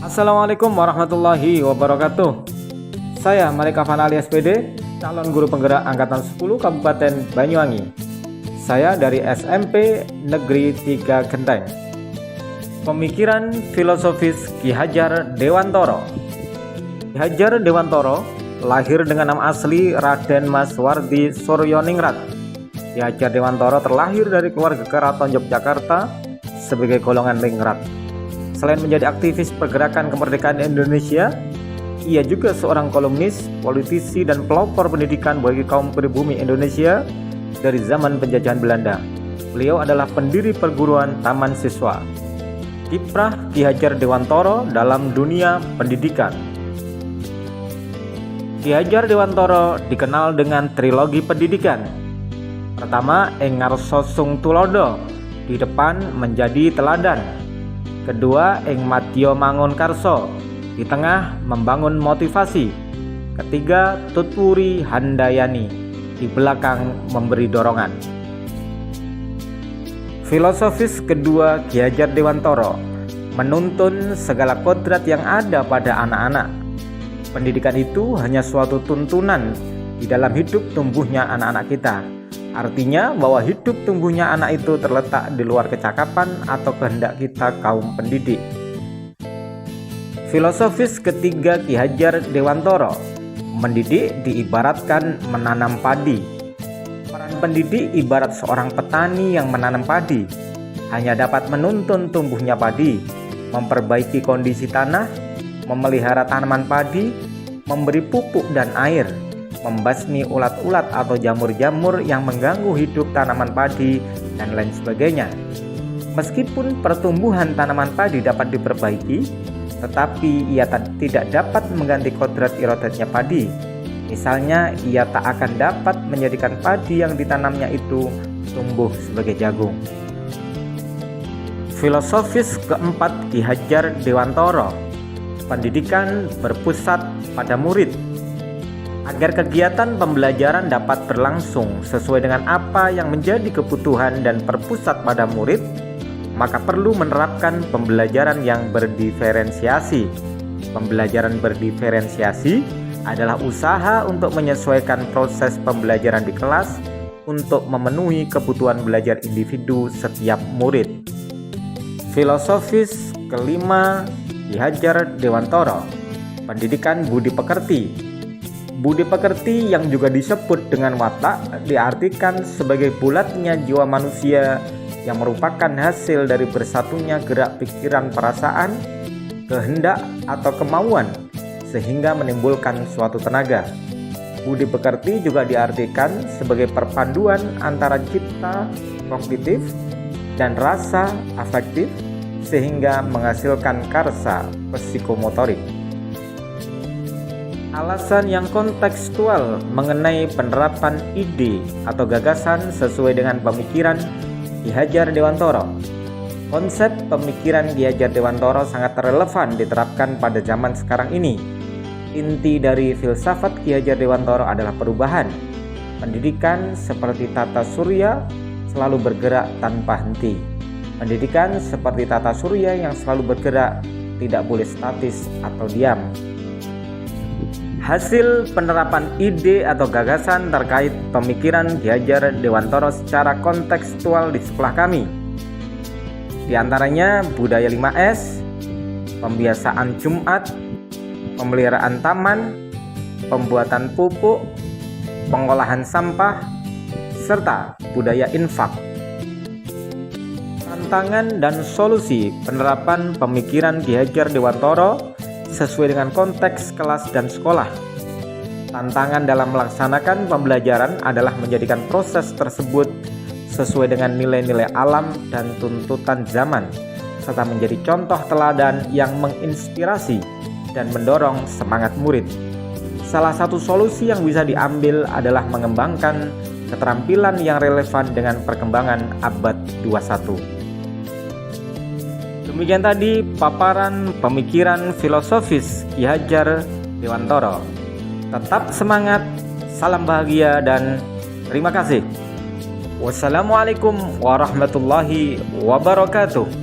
Assalamualaikum warahmatullahi wabarakatuh. Saya Malika Fanali SPD, calon guru penggerak Angkatan 10 Kabupaten Banyuwangi. Saya dari SMP Negeri 3 Genteng. Pemikiran filosofis Ki Hajar Dewantoro. Ki Hajar Dewantoro lahir dengan nama asli Raden Maswardi Suryoningrat. Ki Hajar Dewantoro terlahir dari keluarga keraton Yogyakarta sebagai golongan ningrat. Selain menjadi aktivis pergerakan kemerdekaan Indonesia, ia juga seorang kolumnis, politisi, dan pelopor pendidikan bagi kaum pribumi Indonesia dari zaman penjajahan Belanda. Beliau adalah pendiri perguruan Taman Siswa. Kiprah Ki Hajar Dewantoro dalam dunia pendidikan. Ki Hajar Dewantoro dikenal dengan trilogi pendidikan. Pertama, ing ngarsa sung tulodo, di depan menjadi teladan. Kedua, ing madya mangun karso, di tengah membangun motivasi. Ketiga, tutwuri handayani, di belakang memberi dorongan. Filosofis kedua Ki Hajar Dewantoro menuntun segala kodrat yang ada pada anak-anak. Pendidikan itu hanya suatu tuntunan di dalam hidup tumbuhnya anak-anak kita. Artinya bahwa hidup tumbuhnya anak itu terletak di luar kecakapan atau kehendak kita kaum pendidik. Filosofis ketiga Ki Hajar Dewantoro, mendidik diibaratkan menanam padi. Peran pendidik ibarat seorang petani yang menanam padi, hanya dapat menuntun tumbuhnya padi, memperbaiki kondisi tanah, memelihara tanaman padi, memberi pupuk dan air, membasmi ulat-ulat atau jamur-jamur yang mengganggu hidup tanaman padi, dan lain sebagainya. Meskipun pertumbuhan tanaman padi dapat diperbaiki, tetapi ia tidak dapat mengganti kodrat irodatnya padi. Misalnya, ia tak akan dapat menjadikan padi yang ditanamnya itu tumbuh sebagai jagung. Filosofis keempat Ki Hajar Dewantoro, pendidikan berpusat pada murid. Agar kegiatan pembelajaran dapat berlangsung sesuai dengan apa yang menjadi kebutuhan dan berpusat pada murid, maka perlu menerapkan pembelajaran yang berdiferensiasi. Pembelajaran berdiferensiasi adalah usaha untuk menyesuaikan proses pembelajaran di kelas untuk memenuhi kebutuhan belajar individu setiap murid. Filosofis kelima Ki Hajar Dewantoro, pendidikan budi pekerti. Budi pekerti yang juga disebut dengan watak diartikan sebagai bulatnya jiwa manusia yang merupakan hasil dari bersatunya gerak pikiran, perasaan, kehendak atau kemauan sehingga menimbulkan suatu tenaga. Budi pekerti juga diartikan sebagai perpaduan antara cipta kognitif dan rasa afektif sehingga menghasilkan karsa psikomotorik. Alasan yang kontekstual mengenai penerapan ide atau gagasan sesuai dengan pemikiran Ki Hajar Dewantoro. Konsep pemikiran Ki Hajar Dewantoro sangat relevan diterapkan pada zaman sekarang ini. Inti dari filsafat Ki Hajar Dewantoro adalah perubahan. Pendidikan seperti tata surya selalu bergerak tanpa henti. Pendidikan seperti tata surya yang selalu bergerak, tidak boleh statis atau diam. Hasil penerapan ide atau gagasan terkait pemikiran Ki Hajar Dewantoro secara kontekstual di sekolah kami. Di antaranya budaya 5S, pembiasaan Jumat, pemeliharaan taman, pembuatan pupuk, pengolahan sampah, serta budaya infak. Tantangan dan solusi penerapan pemikiran Ki Hajar Dewantoro sesuai dengan konteks kelas dan sekolah. Tantangan dalam melaksanakan pembelajaran adalah menjadikan proses tersebut sesuai dengan nilai-nilai alam dan tuntutan zaman, serta menjadi contoh teladan yang menginspirasi dan mendorong semangat murid. Salah satu solusi yang bisa diambil adalah mengembangkan keterampilan yang relevan dengan perkembangan abad 21. Demikian tadi paparan pemikiran filosofis Ki Hajar Dewantoro. Tetap semangat, salam bahagia, dan terima kasih. Wassalamualaikum warahmatullahi wabarakatuh.